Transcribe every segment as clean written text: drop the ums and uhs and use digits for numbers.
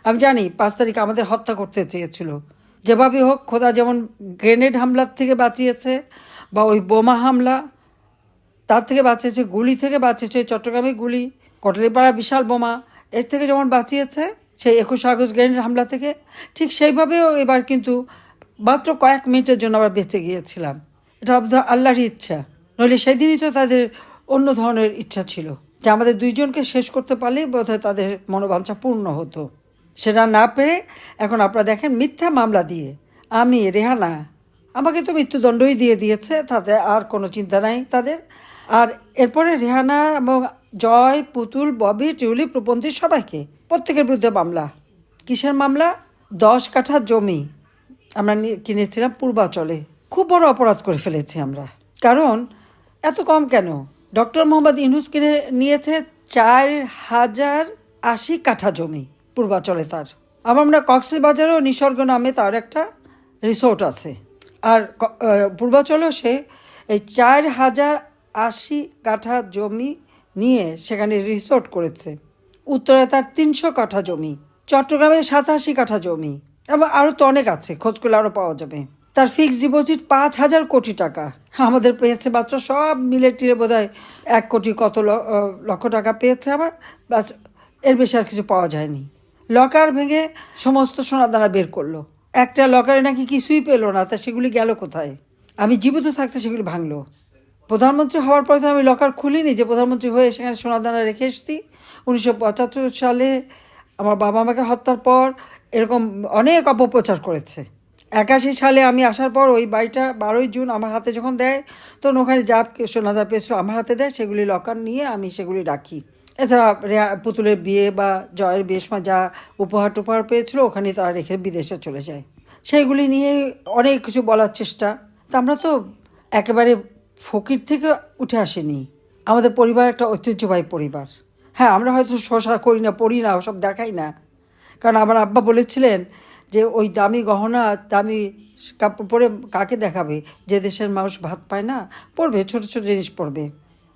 আমি জানি 5 তারিখ আমাদের হত্যা করতে চেয়েছিল। যেভাবে হোক খোদা যেমন গ্রেনেড হামলার থেকে বাঁচিয়েছে বা ওই বোমা হামলা তার থেকে বাঁচিয়েছে, গুলি থেকে বাঁচিয়েছে, চট্টগ্রামে গুলি, কটলীপাড়া বিশাল বোমা এর থেকে যেমন বাঁচিয়েছে সেই 21 আগস্ট গ্রেনেড হামলা থেকে, ঠিক সেইভাবেও এবার কিন্তু মাত্র কয়েক মিনিটের জন্য আবার বেঁচে গিয়েছিলাম। এটা আল্লাহরই ইচ্ছা, নইলে সেদিনই তো তাদের অন্য ধরনের ইচ্ছা ছিল যে আমাদের দুইজনকে শেষ করতে পারলেই বোধহয় তাদের মনোবাঞ্ছা পূর্ণ হতো। সেটা না পেরে এখন আপনারা দেখেন মিথ্যা মামলা দিয়ে আমি রেহানা, আমাকে তো মৃত্যুদণ্ডই দিয়ে দিয়েছে, তাতে আর কোনো চিন্তা নাই তাদের। আর এরপরে রেহানা এবং জয়, পুতুল, ববি, টিউলি, প্রপন্থী সবাইকে প্রত্যেকের বিরুদ্ধে মামলা। কিসের মামলা? 10 কাঠা জমি আমরা কিনেছিলাম পূর্বাচলে। খুব বড় অপরাধ করে ফেলেছি আমরা। কারণ এত কম কেন? ডক্টর মোহাম্মদ ইউনূস কিনে নিয়েছে 4080 কাঠা জমি পূর্বাচলে তার। আমরা কক্সবাজারেও নিসর্গ নামে তার একটা রিসোর্ট আছে। আর পূর্বাচলেও সে এই 4080 কাঠা জমি নিয়ে সেখানে রিসোর্ট করেছে। উত্তরে তার 300 কাঠা জমি, চট্টগ্রামে 87 কাঠা জমি, এবং আরও তো অনেক আছে, খোঁজ করলে আরও পাওয়া যাবে। তার ফিক্সড ডিপোজিট 5,000 কোটি টাকা, আমাদের পেয়েছে মাত্র সব মিলে টিলে বোধ হয় 1 কোটি কত লক্ষ টাকা পেয়েছে আবার, ব্যাস, এর বেশি আর কিছু পাওয়া যায়নি। লকার ভেঙে সমস্ত সোনাদানা বের করলো। একটা লকারে নাকি কিছুই পেলো না, তা সেগুলি গেল কোথায়? আমি জীবিত থাকতে সেগুলি ভাঙলো। প্রধানমন্ত্রী হওয়ার পরে তো আমি লকার খুলিনি, যে প্রধানমন্ত্রী হয়ে সেখানে সোনাদানা রেখে এসেছি। 1975 সালে আমার বাবা আমাকে হত্যার পর এরকম অনেক অপপ্রচার করেছে। 81 সালে আমি আসার পর ওই বাড়িটা 12ই জুন আমার হাতে যখন দেয়, তখন ওখানে যা সোনাদানা পেয়েছিল আমার হাতে দেয়, সেগুলি লকার নিয়ে আমি সেগুলি রাখি। এছাড়া পুতুলের বিয়ে বা জয়ের বিয়ের সময় যা উপহার টুপহার পেয়েছিল ওখানে তারা রেখে বিদেশে চলে যায়। সেইগুলি নিয়ে অনেক কিছু বলার চেষ্টা। তা আমরা তো একেবারে ফকির থেকে উঠে আসিনি। আমাদের পরিবার একটা ঐতিহ্যবাহী পরিবার। হ্যাঁ, আমরা হয়তো শোষা করি না, পড়ি না, ওসব দেখাই না। কারণ আমার আব্বা বলেছিলেন যে ওই দামি গহনা, দামি কাপড় পরে কাকে দেখাবে? যে দেশের মানুষ ভাত পায় না, পড়বে ছোটো ছোটো জিনিস পরবে,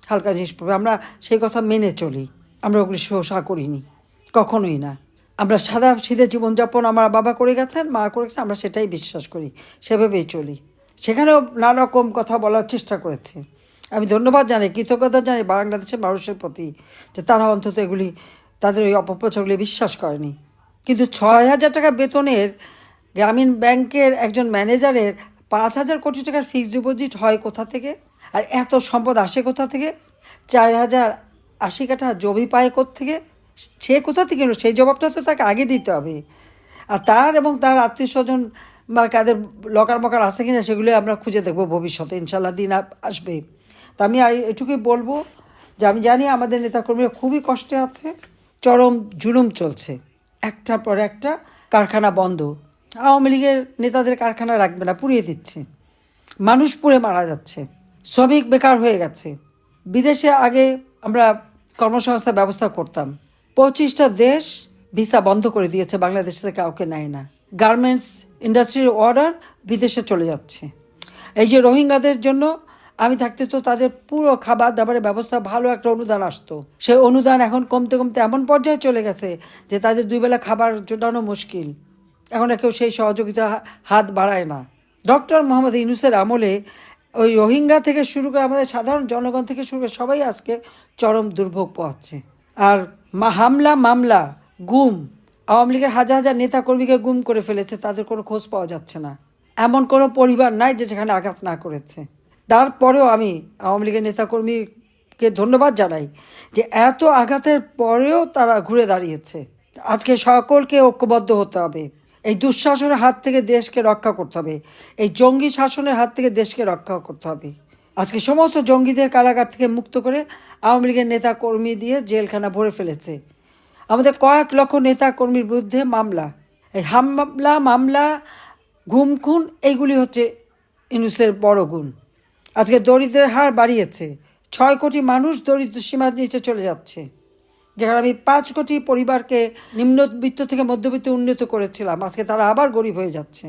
হালকা জিনিস পড়বে। আমরা সেই কথা মেনে চলি, আমরা ওগুলি শোষা করিনি, কখনোই না। আমরা সাদা সিধে জীবনযাপন আমার বাবা করে গেছেন, মা করে গেছেন, আমরা সেটাই বিশ্বাস করি, সেভাবেই চলি। সেখানেও নানা রকম কথা বলার চেষ্টা করেছে। আমি ধন্যবাদ জানাই, কৃতজ্ঞতা জানাই বাংলাদেশের মানুষের প্রতি, যে তারা অন্তত এগুলি, তাদের ওই অপপ্রচারগুলি বিশ্বাস করেনি। কিন্তু 6,000 টাকা বেতনের গ্রামীণ ব্যাংকের একজন ম্যানেজারের 5,000 কোটি টাকার ফিক্সড ডিপোজিট হয় কোথা থেকে? আর এত সম্পদ আসে কোথা থেকে? 4,080 কাঠা জমি পায় কোত্থেকে? সে কোথা থেকে এলো? সেই জবাবটা তো তাকে আগে দিতে হবে। আর তার এবং তার আত্মীয় স্বজন বা কাদের লকার মকার আছে কিনা সেগুলো আমরা খুঁজে দেখবো ভবিষ্যতে, ইনশাল্লাহ দিন আসবে। তা আমি এটুকুই বলবো যে আমি জানি আমাদের নেতাকর্মীরা খুবই কষ্টে আছে, চরম জুলুম চলছে, একটার পর একটা কারখানা বন্ধ। আওয়ামী লীগের নেতাদের কারখানা রাখবে না, পুড়িয়ে দিচ্ছে, মানুষ পুড়ে মারা যাচ্ছে, শ্রমিক বেকার হয়ে গেছে। বিদেশে আগে আমরা কর্মসংস্থান ব্যবস্থা করতাম, 25টা দেশ ভিসা বন্ধ করে দিয়েছে, বাংলাদেশ থেকে কাউকে নেয় না। গার্মেন্টস ইন্ডাস্ট্রির অর্ডার বিদেশে চলে যাচ্ছে। এই যে রোহিঙ্গাদের জন্য আমি থাকতে তো তাদের পুরো খাবার দাবারের ব্যবস্থা, ভালো একটা অনুদান আসতো, সেই অনুদান এখন কমতে কমতে এমন পর্যায়ে চলে গেছে যে তাদের 2 বেলা খাবার জোটানো মুশকিল। এখন কেউ সেই সহযোগিতা হাত বাড়ায় না। ডক্টর মোহাম্মদ ইউনূসের আমলে ওই রোহিঙ্গা থেকে শুরু করে আমাদের সাধারণ জনগণ থেকে শুরু করে সবাই আজকে চরম দুর্ভোগ পোহাচ্ছে। আর হামলা, মামলা, গুম, আওয়ামী লীগের হাজার হাজার নেতাকর্মীকে গুম করে ফেলেছে, তাদের কোনো খোঁজ পাওয়া যাচ্ছে না। এমন কোনো পরিবার নাই যে যেখানে আঘাত না করেছে। তারপরেও আমি আওয়ামী লীগের নেতাকর্মীকে ধন্যবাদ জানাই যে এত আঘাতের পরেও তারা ঘুরে দাঁড়িয়েছে। আজকে সকলকে ঐক্যবদ্ধ হতে হবে, এই দুঃশাসনের হাত থেকে দেশকে রক্ষা করতে হবে, এই জঙ্গি শাসনের হাত থেকে দেশকে রক্ষা করতে হবে। আজকে সমস্ত জঙ্গিদের কারাগার থেকে মুক্ত করে আওয়ামী লীগের নেতাকর্মী দিয়ে জেলখানা ভরে ফেলেছে। আমাদের কয়েক লক্ষ নেতাকর্মীর বিরুদ্ধে মামলা, এই হামলা, মামলা, গুম, খুন, এইগুলি হচ্ছে ইউনূসের বড় গুণ। আজকে দরিদ্রের হার বাড়িয়েছে, 6 কোটি মানুষ দরিদ্র সীমার নিচে চলে যাচ্ছে, যেখানে আমি 5 কোটি পরিবারকে নিম্নবিত্ত থেকে মধ্যবিত্ত উন্নত করেছিলাম, আজকে তারা আবার গরিব হয়ে যাচ্ছে।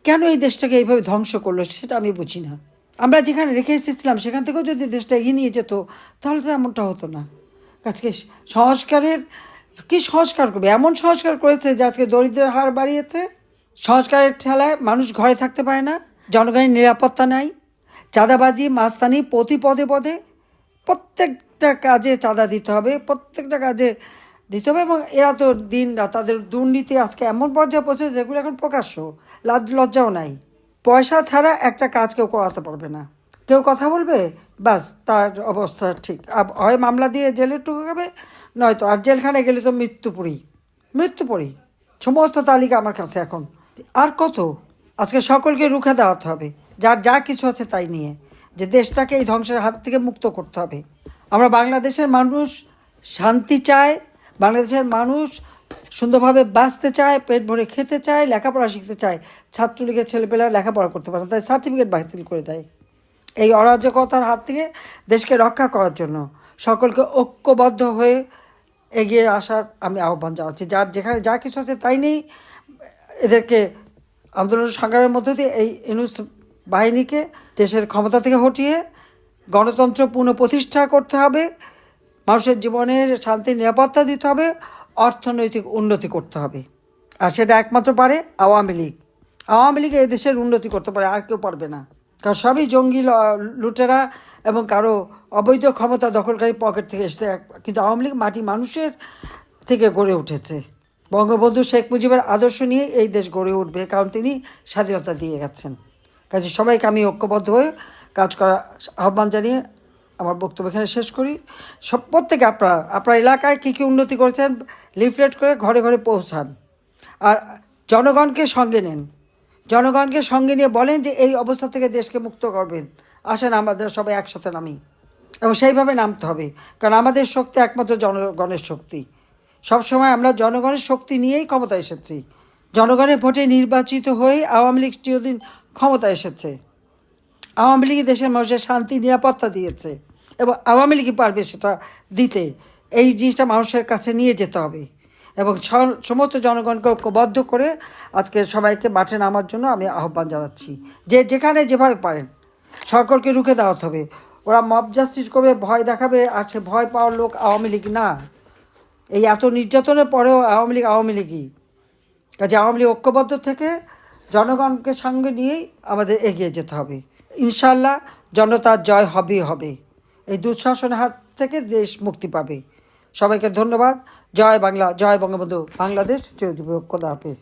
কেন এই দেশটাকে এইভাবে ধ্বংস করলো সেটা আমি বুঝি না। আমরা যেখানে রেখে এসেছিলাম সেখান থেকেও যদি দেশটা এগিয়ে নিয়ে যেত তাহলে তো এমনটা হতো না। আজকে সংস্কারের কি সংস্কার করবে? এমন সংস্কার করেছে যে আজকে দরিদ্রের হার বাড়িয়েছে। সংস্কারের ঠেলায় মানুষ ঘরে থাকতে পারে না, জনগণের নিরাপত্তা নাই, চাঁদাবাজি মাস্তানি প্রতি পদে পদে, প্রত্যেকটা কাজে চাঁদা দিতে হবে, প্রত্যেকটা কাজে দিতে হবে। এবং এরা তো দিন রাত তাদের দুর্নীতি আজকে এমন পর্যায়ে পৌঁছেছে যেগুলো এখন প্রকাশ্য, লাজ লজ্জাও নাই। পয়সা ছাড়া একটা কাজ কেউ করাতে পারবে না। কেউ কথা বলবে, বাস তার অবস্থা ঠিক, হয় মামলা দিয়ে জেলে ঢুকাবে, নয়তো আর জেলখানায় গেলে তো মৃত্যুপুরী। সমস্ত তালিকা আমার কাছে এখন। আর কত? আজকে সকলকে রুখে দাঁড়াতে হবে, যার যা কিছু আছে তাই নিয়ে, যে দেশটাকে এই ধ্বংসের হাত থেকে মুক্ত করতে হবে। আমরা বাংলাদেশের মানুষ শান্তি চায়, বাংলাদেশের মানুষ সুন্দরভাবে বাঁচতে চায়, পেট ভরে খেতে চায়, লেখাপড়া শিখতে চায়। ছাত্রলীগের ছেলেপেলেরা লেখাপড়া করতে পারে না, তাই সার্টিফিকেট বাতিল করে দেয়। এই অরাজকতার হাত থেকে দেশকে রক্ষা করার জন্য সকলকে ঐক্যবদ্ধ হয়ে এগিয়ে আসার আমি আহ্বান জানাচ্ছি। যার যেখানে যা কিছু আছে তাই নেই, এদেরকে আন্দোলন সংগ্রামের মধ্য দিয়ে এই ইউনূস বাহিনীকে দেশের ক্ষমতা থেকে হটিয়ে গণতন্ত্র পুনঃপ্রতিষ্ঠা করতে হবে, মানুষের জীবনের শান্তি নিরাপত্তা দিতে হবে, অর্থনৈতিক উন্নতি করতে হবে। আর সেটা একমাত্র পারে আওয়ামী লীগ। আওয়ামী লীগ এই দেশের উন্নতি করতে পারে, আর কেউ পারবে না। কারণ সবই জঙ্গি লুটেরা এবং কারো অবৈধ ক্ষমতা দখলকারী পকেট থেকে এসেছে। কিন্তু আওয়ামী লীগ মাটি মানুষের থেকে গড়ে উঠেছে। বঙ্গবন্ধু শেখ মুজিবের আদর্শ নিয়ে এই দেশ গড়ে উঠবে, কারণ তিনি স্বাধীনতা দিয়ে গেছেন। কাজে সবাইকে আমি ঐক্যবদ্ধ হয়ে কাজ করা আহ্বান জানিয়ে আমার বক্তব্য এখানে শেষ করি। প্রত্যেকে আপনার এলাকায় কী কী উন্নতি করেছেন লিফলেট করে ঘরে ঘরে পৌঁছান, আর জনগণকে সঙ্গে নেন। জনগণকে সঙ্গে নিয়ে বলেন যে এই অবস্থা থেকে দেশকে মুক্ত করবেন, আসেন আমাদের সবাই একসাথে নামি। এবং সেইভাবে নামতে হবে, কারণ আমাদের শক্তি একমাত্র জনগণের শক্তি। সবসময় আমরা জনগণের শক্তি নিয়েই ক্ষমতা এসেছি। জনগণের ভোটে নির্বাচিত হয়ে আওয়ামী লীগ চিরদিন ক্ষমতা এসেছে। আওয়ামী লীগ দেশের মানুষের শান্তি নিরাপত্তা দিয়েছে, এবং আওয়ামী লীগই পারবে সেটা দিতে। এই জিনিসটা মানুষের কাছে নিয়ে যেতে হবে, এবং সমস্ত জনগণকে ঐক্যবদ্ধ করে আজকে সবাইকে মাঠে নামার জন্য আমি আহ্বান জানাচ্ছি। যে যেখানে যেভাবে পারেন সকলকে রুখে দাঁড়াতে হবে। ওরা মব জাস্টিস করবে, ভয় দেখাবে, আর সে ভয় পাওয়ার লোক আওয়ামী লীগ না। এই এত নির্যাতনের পরেও আওয়ামী লীগই। কাজে আওয়ামী লীগ ঐক্যবদ্ধ থেকে জনগণকে সঙ্গে নিয়েই আমাদের এগিয়ে যেতে হবে। ইনশাল্লাহ জনতার জয় হবেই হবে। এই দুঃশাসনের হাত থেকে দেশ মুক্তি পাবে। সবাইকে ধন্যবাদ। জয় বাংলা, জয় বঙ্গবন্ধু, বাংলাদেশ চিরজীবী হোক। খোদা হাফেজ।